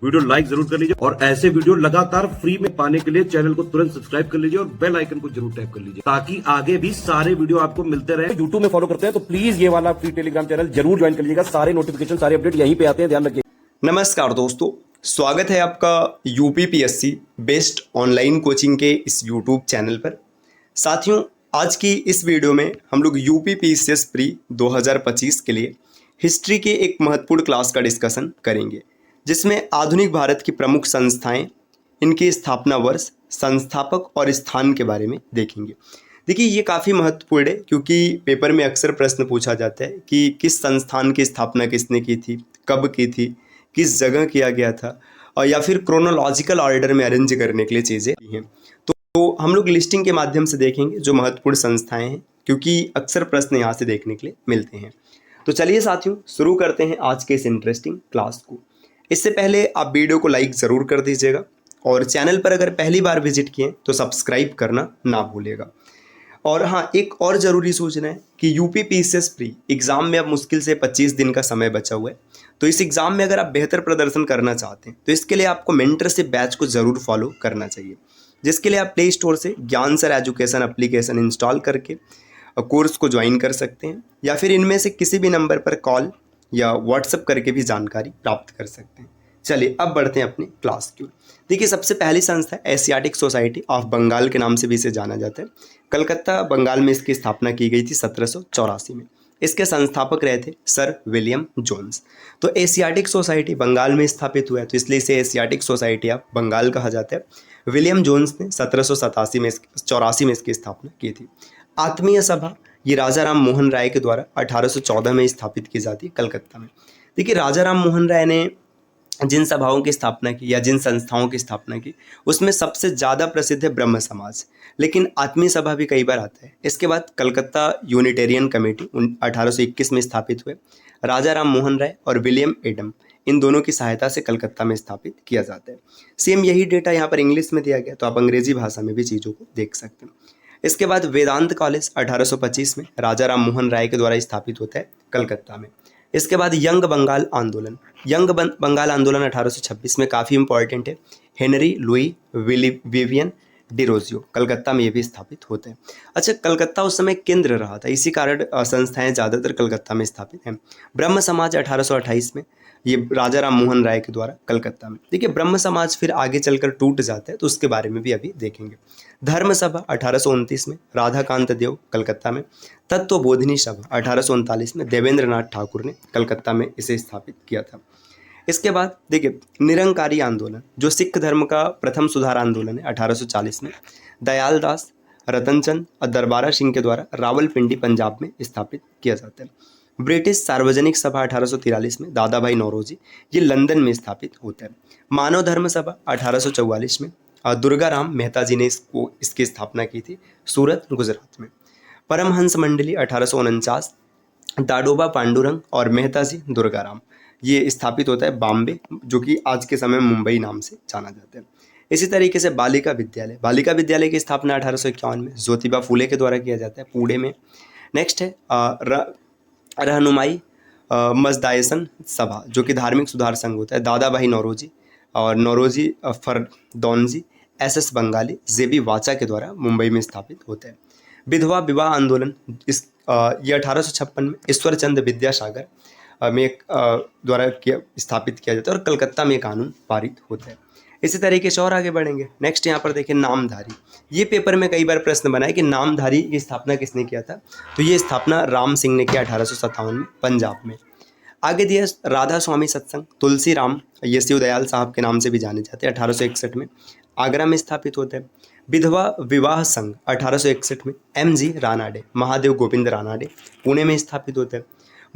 Video like जरूर कर लीजिए और ऐसे वीडियो लगातार फ्री में पाने के लिए चैनल को तुरंत सब्सक्राइब कर लीजिए और बेल आइकन को जरूर टैप कर लीजिए ताकि आगे भी सारे वीडियो आपको मिलते रहे। यूट्यूब में फॉलो करते हैं तो प्लीज ये वाला फ्री टेलीग्राम चैनल जरूर ज्वाइन कर लीजिएगा। सारे नोटिफिकेशन सारे अपडेट यहीं पे आते हैं, ध्यान रखिए। नमस्कार दोस्तों, स्वागत है आपका यूपीपीएससी बेस्ट ऑनलाइन कोचिंग के इस यूट्यूब चैनल पर। साथियों, आज की इस वीडियो में हम लोग यूपीपीसीएस प्री 2025 के लिए हिस्ट्री के एक महत्वपूर्ण क्लास का डिस्कशन करेंगे, जिसमें आधुनिक भारत की प्रमुख संस्थाएं, इनकी स्थापना वर्ष, संस्थापक और स्थान के बारे में देखेंगे। देखिए, ये काफ़ी महत्वपूर्ण है क्योंकि पेपर में अक्सर प्रश्न पूछा जाता है कि किस संस्थान की स्थापना किसने की थी, कब की थी, किस जगह किया गया था, और या फिर क्रोनोलॉजिकल ऑर्डर में अरेंज करने के लिए चीज़ें हैं। तो हम लोग लिस्टिंग के माध्यम से देखेंगे जो महत्वपूर्ण संस्थाएं हैं, क्योंकि अक्सर प्रश्न यहाँ से देखने के लिए मिलते हैं। तो चलिए साथियों, शुरू करते हैं आज के इस इंटरेस्टिंग क्लास को। इससे पहले आप वीडियो को लाइक ज़रूर कर दीजिएगा और चैनल पर अगर पहली बार विजिट किए तो सब्सक्राइब करना ना भूलिएगा। और हाँ, एक और ज़रूरी सूचना है कि यूपीपीसीएस प्री एग्ज़ाम में अब मुश्किल से 25 दिन का समय बचा हुआ है। तो इस एग्ज़ाम में अगर आप बेहतर प्रदर्शन करना चाहते हैं तो इसके लिए आपको मेंटरशिप बैच को ज़रूर फॉलो करना चाहिए, जिसके लिए आप प्ले स्टोर से ज्ञान सर एजुकेशन एप्लीकेशन इंस्टॉल करके कोर्स को ज्वाइन कर सकते हैं, या फिर इनमें से किसी भी नंबर पर कॉल या व्हाट्सएप करके भी जानकारी प्राप्त कर सकते हैं। चलिए अब बढ़ते हैं अपनी क्लास की ओर। देखिए, सबसे पहली संस्था एशियाटिक सोसाइटी ऑफ बंगाल के नाम से भी इसे जाना जाता है। कलकत्ता बंगाल में इसकी स्थापना की गई थी 1784 में। इसके संस्थापक रहे थे सर विलियम जोन्स। तो एशियाटिक सोसाइटी बंगाल में स्थापित हुआ है, तो इसलिए इसे एशियाटिक सोसाइटी ऑफ बंगाल कहा जाता है। विलियम जोन्स ने 1784 में इसकी स्थापना की थी। आत्मीय सभा, ये राजा राम मोहन राय के द्वारा 1814 में स्थापित की जाती है कलकत्ता में। देखिए, राजा राम मोहन राय ने जिन सभाओं की स्थापना की या जिन संस्थाओं की स्थापना की, उसमें सबसे ज़्यादा प्रसिद्ध है ब्रह्म समाज, लेकिन आत्मीय सभा भी कई बार आता है। इसके बाद कलकत्ता यूनिटेरियन कमेटी 1821 में स्थापित हुए। राजा राम मोहन राय और विलियम एडम, इन दोनों की सहायता से कलकत्ता में स्थापित किया जाता है। सेम यही डेटा यहाँ पर इंग्लिश में दिया गया, तो आप अंग्रेजी भाषा में भी चीज़ों को देख सकते हैं। इसके बाद वेदांत कॉलेज 1825 में राजा राम मोहन राय के द्वारा स्थापित होता है कलकत्ता में। इसके बाद यंग बंगाल आंदोलन, बंगाल आंदोलन 1826 में काफ़ी इंपॉर्टेंट है। Henry Louis Vivian Derozio, Calcutta में ये भी स्थापित होते हैं। अच्छा, कलकत्ता उस समय केंद्र रहा था, इसी कारण संस्थाएं ज़्यादातर कलकत्ता में स्थापित हैं। ब्रह्म समाज 1828 में, ये राजा राम मोहन राय के द्वारा कलकत्ता में। देखिए, ब्रह्म समाज फिर आगे चलकर टूट जाता है, तो उसके बारे में भी अभी देखेंगे। धर्म सभा 1829 में, राधाकांत देव, कलकत्ता में। तत्वबोधिनी सभा 1839 में, देवेंद्र नाथ ठाकुर ने कलकत्ता में इसे स्थापित किया था। इसके बाद देखिए, निरंकारी आंदोलन, जो सिख धर्म का प्रथम सुधार आंदोलन है, 1840 में दयाल दास, रतनचंद और दरबारा सिंह के द्वारा रावलपिंडी, पंजाब में स्थापित किया जाता है। ब्रिटिश सार्वजनिक सभा 1843 में, दादा भाई नौरोजी, ये लंदन में स्थापित होता है। मानव धर्म सभा 1844 में, दुर्गा राम मेहता जी ने इसकी स्थापना की थी, सूरत, गुजरात में। परमहंस मंडली 1849, दाडोबा पांडुरंग और मेहता जी दुर्गा राम, ये स्थापित होता है बॉम्बे, जो कि आज के समय मुंबई नाम से जाना जाता है। इसी तरीके से बालिका विद्यालय की स्थापना 1851 में ज्योतिबा फूले के द्वारा किया जाता है, पुणे में। नेक्स्ट है रहनुमाई मजदायसन सभा, जो कि धार्मिक सुधार संघ होता है। दादा भाई नौरोजी और नौरोजी फरदौनजी SS बंगाली, जेबी वाचा के द्वारा मुंबई में स्थापित होता है। विधवा विवाह आंदोलन, ये 1856 में ईश्वरचंद विद्यासागर में द्वारा स्थापित किया जाता है और कलकत्ता में कानून पारित होता है। इसी तरीके से और आगे बढ़ेंगे। नेक्स्ट यहाँ पर देखिए, नामधारी। ये पेपर में कई बार प्रश्न बना है कि नामधारी की स्थापना किसने किया था, तो ये स्थापना राम सिंह ने किया 1857 में, पंजाब में। आगे दिया राधा स्वामी सत्संग, तुलसी राम, ये शिवदयाल साहब के नाम से भी जाने जाते हैं, 1861 में आगरा में स्थापित होते हैं। विधवा विवाह संघ 1861 में MG रानाडे, महादेव गोविंद रानाडे, पुणे में स्थापित होते हैं।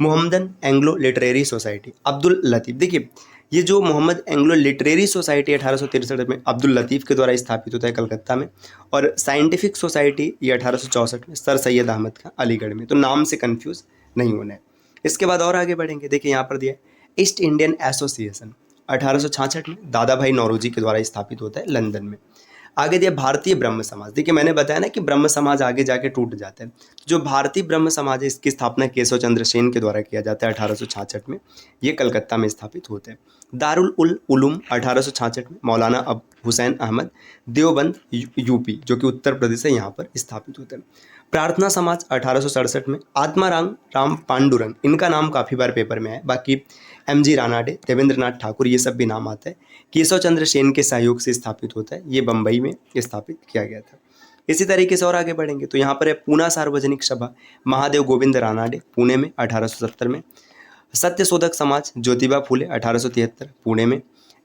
Mohammedan Anglo Literary Society, Abdul Latif. देखिए, ये जो मोहम्मद एंग्लो लिटरेरी सोसाइटी 1863 में अब्दुल लतीफ़ के द्वारा स्थापित होता है कलकत्ता में, और साइंटिफिक सोसाइटी ये 1864 में सर सैयद अहमद खान, अलीगढ़ में। तो नाम से कंफ्यूज नहीं होना है। इसके बाद और आगे बढ़ेंगे। देखिए, यहाँ पर दिया ईस्ट इंडियन एसोसिएशन 1866 में दादा भाई नौरोजी के द्वारा स्थापित होता है लंदन में। आगे दिया भारतीय ब्रह्म समाज। देखिए मैंने बताया ना कि ब्रह्म समाज आगे जाके टूट जाता है। जो भारतीय ब्रह्म समाज है इसकी स्थापना केशव चंद्र सेन के द्वारा किया जाता है 1866 में। ये कलकत्ता में स्थापित होते हैं। दारुल उल उलूम 1866 में मौलाना अब हुसैन अहमद देवबंद यूपी जो कि उत्तर प्रदेश है यहाँ पर स्थापित होते हैं। प्रार्थना समाज 1867 में आत्माराम राम पांडुरंग, इनका नाम काफ़ी बार पेपर में है, बाकी एमजी रानाडे, देवेंद्रनाथ ठाकुर ये सब भी नाम आता है। केशव चंद्र सेन के सहयोग से स्थापित होता है। ये बम्बई में स्थापित किया गया था। इसी तरीके से और आगे बढ़ेंगे तो यहाँ पर है पूना सार्वजनिक सभा महादेव गोविंद रानाडे पुणे में 1870 में। सत्यशोधक समाज ज्योतिबा फूले 1873 पुणे में।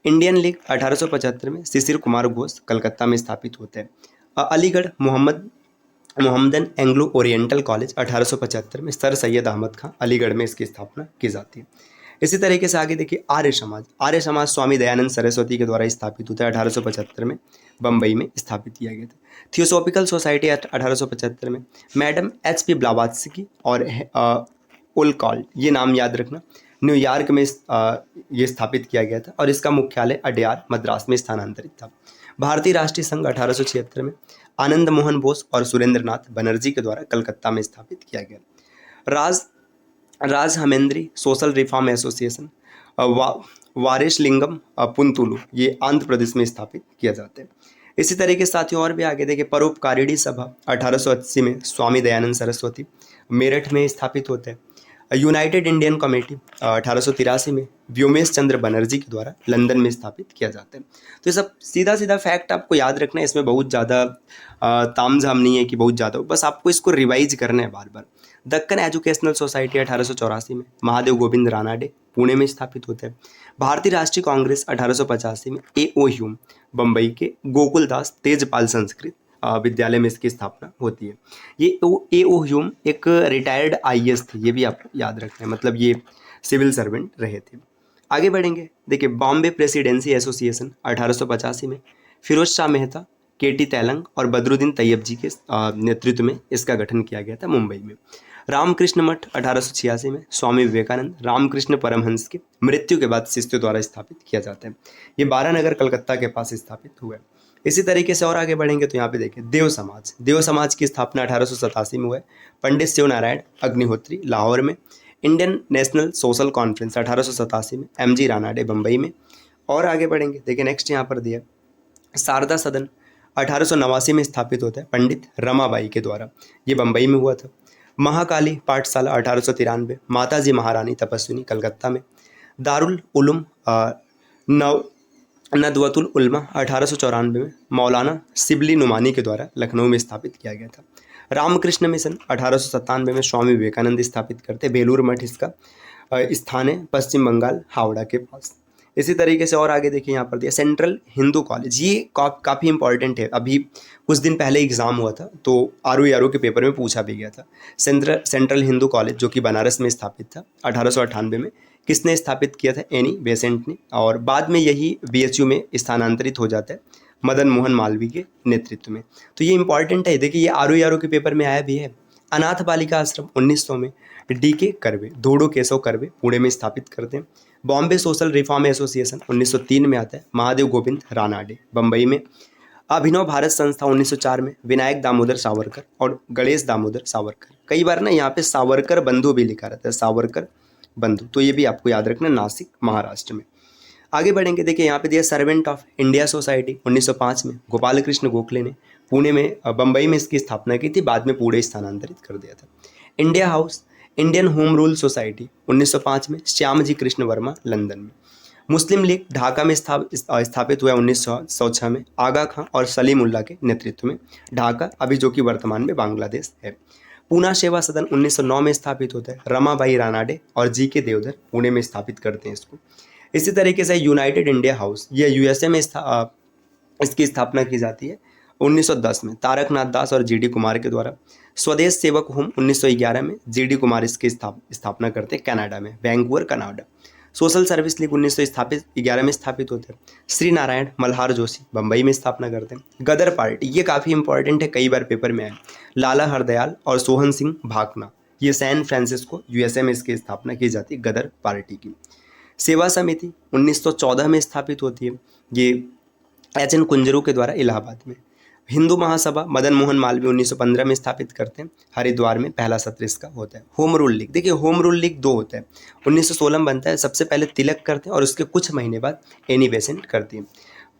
इंडियन लीग 1875 में शिशिर कुमार घोष कलकत्ता में स्थापित होते हैं। Aligarh Mohammedan Anglo oriental college 1875 में सर सैयद अहमद खां अलीगढ़ में इसकी स्थापना की जाती है। इसी तरीके से आगे देखिए आर्य समाज स्वामी दयानंद सरस्वती के द्वारा स्थापित होता है 1875 में बम्बई में स्थापित किया गया था। थियोसॉफिकल सोसाइटी 1875 में मैडम एच.पी. ब्लावात्स्की और ओलकॉल्ड, ये नाम याद रखना, न्यूयॉर्क में ये स्थापित किया गया था और इसका मुख्यालय अडयार मद्रास में स्थानांतरित था। भारतीय राष्ट्रीय संघ 1876 में आनंद मोहन बोस और सुरेंद्रनाथ बनर्जी के द्वारा कलकत्ता में स्थापित किया गया। राज हमेंद्री सोशल रिफॉर्म एसोसिएशन वारिशलिंगम पुंतुलु, ये आंध्र प्रदेश में स्थापित किया जाता है। इसी तरीके से साथियों और भी आगे देखिए परोपकारिणी सभा 1880 में स्वामी दयानंद सरस्वती मेरठ में स्थापित होते हैं। यूनाइटेड इंडियन कमेटी 1883 में व्योमेश चंद्र बनर्जी के द्वारा लंदन में स्थापित किया जाता है। तो ये सब सीधा सीधा फैक्ट आपको याद रखना है, इसमें बहुत ज़्यादा तामझाम नहीं है कि बहुत ज़्यादा, बस आपको इसको रिवाइज करना है बार बार। दक्कन एजुकेशनल सोसाइटी 1884 में महादेव गोविंद रानाडे पुणे में स्थापित होते हैं। भारतीय राष्ट्रीय कांग्रेस 1885 में ए.ओ. ह्यूम बम्बई के गोकुलदास तेजपाल संस्कृत विद्यालय में इसकी स्थापना होती है। ये ए.ओ. ह्यूम एक रिटायर्ड आईएएस थे, ये भी आप याद रखना है, मतलब ये सिविल सर्वेंट रहे थे। आगे बढ़ेंगे देखिए बॉम्बे प्रेसिडेंसी एसोसिएशन 1885 में फिरोज शाह मेहता, के.टी. तैलंग और बदरुद्दीन तैयब जी के नेतृत्व में इसका गठन किया गया था मुंबई में। रामकृष्ण मठ 1886 में स्वामी विवेकानंद रामकृष्ण परमहंस के मृत्यु के बाद शिष्यों द्वारा स्थापित किया जाता है। ये 12 नगर कलकत्ता के पास स्थापित हुआ है। इसी तरीके से और आगे बढ़ेंगे तो यहाँ पे देखिए देव समाज की स्थापना 1887 में हुआ है। पंडित शिव नारायण अग्निहोत्री लाहौर में। इंडियन नेशनल सोशल कॉन्फ्रेंस 1887 में एमजी रानाडे बम्बई में। और आगे बढ़ेंगे देखिए नेक्स्ट यहाँ पर दिया शारदा सदन 1889 में स्थापित होता है पंडित रमाबाई के द्वारा, ये बम्बई में हुआ था। महाकाली पाठशाला 1893, माताजी महारानी तपस्विनी कलकत्ता में। दारुल उलूम नदवतुल उलमा 1894 में मौलाना शिबली नुमानी के द्वारा लखनऊ में स्थापित किया गया था। रामकृष्ण मिशन 1897 में स्वामी विवेकानंद स्थापित करते। बेलूर मठ इसका स्थान है पश्चिम बंगाल हावड़ा के पास। इसी तरीके से और आगे देखिए यहाँ पर दिया सेंट्रल हिंदू कॉलेज, ये काफ़ी इंपॉर्टेंट है, अभी कुछ दिन पहले एग्जाम हुआ था तो आरओ के पेपर में पूछा भी गया था। सेंट्रल हिंदू कॉलेज जो कि बनारस में स्थापित था 1898 में, किसने स्थापित किया था? एनी बेसेंट ने, और बाद में यही बीएचयू में स्थानांतरित हो जाता है मदन मोहन मालवीय के नेतृत्व में। तो ये इंपॉर्टेंट है, देखिए ये आरओ के पेपर में आया भी है। अनाथ बालिका आश्रम 1900 में डी.के. कर्वे, धोड़ो केशव कर्वे पुणे में स्थापित करते हैं। बॉम्बे सोशल रिफॉर्म एसोसिएशन 1903 में आता है महादेव गोविंद रानाडे बम्बई में। अभिनव भारत संस्था 1904 में विनायक दामोदर सावरकर और गणेश दामोदर सावरकर। कई बार ना यहाँ पे सावरकर बंधु भी लिखा रहता है, सावरकर बंधु, तो ये भी आपको याद रखना, नासिक महाराष्ट्र में। आगे बढ़ेंगे देखिए यहाँ पे दिया सर्वेंट ऑफ इंडिया सोसाइटी 1905 में गोपाल कृष्ण गोखले ने पुणे में बम्बई में इसकी स्थापना की थी, बाद में पुणे स्थानांतरित कर दिया था। India house Indian home rule society 1905 में श्याम जी कृष्ण वर्मा लंदन में। मुस्लिम लीग ढाका में स्थापित हुआ 1906 में आगा खां और सलीमुल्लाह के नेतृत्व में, ढाका अभी जो कि वर्तमान में बांग्लादेश है। पूना सेवा सदन 1909 में स्थापित होता है, रमाबाई रानाडे और जी.के. देवधर पुणे में स्थापित करते हैं इसको। इसी तरीके से यूनाइटेड इंडिया हाउस ये यूएसए में इसकी स्थापना की जाती है 1910 में, तारकनाथ दास और जी.डी. कुमार के द्वारा। स्वदेश सेवक होम 1911 में जी.डी. कुमार इसकी स्थापना करते हैं कनाडा में, Vancouver Canada. Social service league 1911 में स्थापित होते हैं। श्री नारायण मल्हार जोशी बम्बई में स्थापना करते हैं। गदर पार्टी ये काफ़ी इंपॉर्टेंट है, कई बार पेपर में आए। लाला हरदयाल और सोहन सिंह भाकना, ये सैन फ्रांसिस्को यूएसए में इसकी स्थापना की जाती है गदर पार्टी की। सेवा समिति 1914 में स्थापित होती है, ये एच.एन. कुंजरू के द्वारा इलाहाबाद में। हिंदू महासभा मदन मोहन मालवीय 1915 में स्थापित करते हैं, हरिद्वार में पहला सत्र इसका होता है। होम रूल लीग, देखिए होम रूल लीग 2 होता है, 1916 में बनता है, सबसे पहले तिलक करते हैं और उसके कुछ महीने बाद एनी बेसेंट करती है।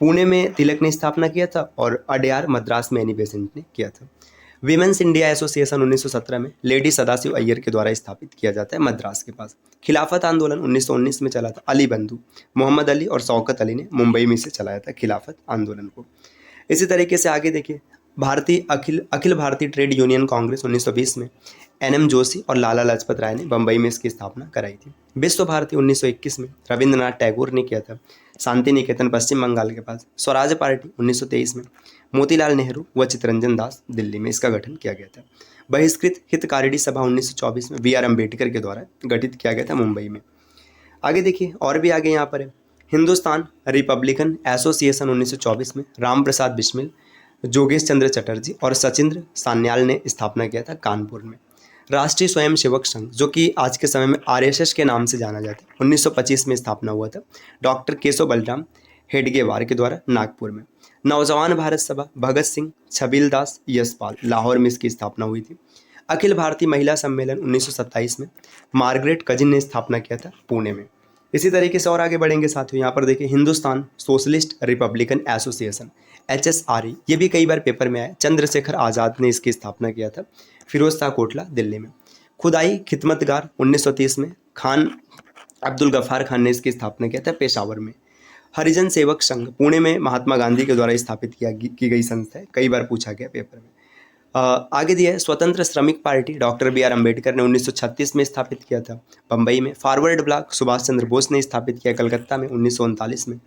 पुणे में तिलक ने स्थापना किया था और अडयार मद्रास में एनी बेसेंट ने किया था। विमेंस इंडिया एसोसिएशन 1917 में लेडी सदाशिव अय्यर के द्वारा स्थापित किया जाता है मद्रास के पास। खिलाफत आंदोलन 1919 में चला था, अली बंधु मोहम्मद अली और शौकत अली ने मुंबई में से चलाया था खिलाफत आंदोलन को। इसी तरीके से आगे देखिए, भारतीय अखिल भारतीय ट्रेड यूनियन कांग्रेस 1920 में एन.एम. जोशी और लाला लाजपत राय ने बम्बई में इसकी स्थापना कराई थी। विश्व भारती 1921 में रविंद्रनाथ टैगोर ने किया था, शांति निकेतन पश्चिम बंगाल के पास। स्वराज पार्टी 1923 में मोतीलाल नेहरू व चित्तरंजन दास दिल्ली में इसका गठन किया गया था। बहिष्कृत हितकारिणी सभा 1924 में बी.आर. अम्बेडकर के द्वारा गठित किया गया था मुंबई में। आगे देखिए, और भी आगे यहाँ पर है, हिंदुस्तान रिपब्लिकन एसोसिएशन 1924 में राम प्रसाद बिस्मिल, जोगेश चंद्र चटर्जी और सचिंद्र सान्याल ने स्थापना किया था कानपुर में। राष्ट्रीय स्वयंसेवक संघ, जो कि आज के समय में आरएसएस के नाम से जाना जाता है, 1925 में स्थापना हुआ था डॉक्टर केशव बलराम हेडगेवार के द्वारा नागपुर में। नौजवान भारत सभा भगत सिंह, छबील दास, यशपाल, लाहौर में इसकी स्थापना हुई थी। अखिल भारतीय महिला सम्मेलन 1927 में मार्गरेट कजिन ने स्थापना किया था पुणे में। इसी तरीके से और आगे बढ़ेंगे साथियों, यहाँ पर देखिए, Hindustan socialist Republican association HSRE, ये भी कई बार पेपर में आया, चंद्रशेखर आज़ाद ने इसकी स्थापना किया था फिरोज शाह कोटला दिल्ली में। खुदाई खिदमतगार 1930 में खान अब्दुल गफ्फार खान ने इसकी स्थापना किया था पेशावर में। हरिजन सेवक संघ पुणे में महात्मा गांधी के द्वारा स्थापित की गई संस्था है, कई बार पूछा गया पेपर में। आगे दिया है, स्वतंत्र श्रमिक पार्टी डॉक्टर बी.आर. अम्बेडकर ने 1936 में स्थापित किया था बम्बई में। फॉरवर्ड ब्लॉक सुभाष चंद्र बोस ने स्थापित किया कलकत्ता में 1939 में।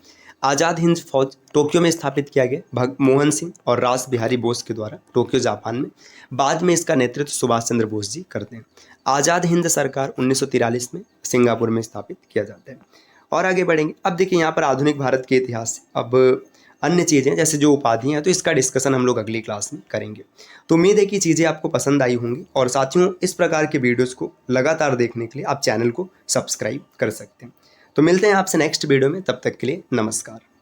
आज़ाद हिंद फौज टोक्यो में स्थापित किया गया मोहन सिंह और रास बिहारी बोस के द्वारा टोक्यो जापान में। बाद में इसका नेतृत्व सुभाष चंद्र बोस जी करते हैं। आज़ाद हिंद सरकार 1943 में सिंगापुर में स्थापित किया जाता है। और आगे बढ़ेंगे, अब देखिए यहाँ पर आधुनिक भारत के इतिहास से अब अन्य चीज़ें जैसे जो उपाधियाँ हैं, तो इसका डिस्कशन हम लोग अगली क्लास में करेंगे। तो उम्मीद है कि चीज़ें आपको पसंद आई होंगी, और साथियों इस प्रकार के वीडियोज़ को लगातार देखने के लिए आप चैनल को सब्सक्राइब कर सकते हैं। तो मिलते हैं आपसे नेक्स्ट वीडियो में, तब तक के लिए नमस्कार।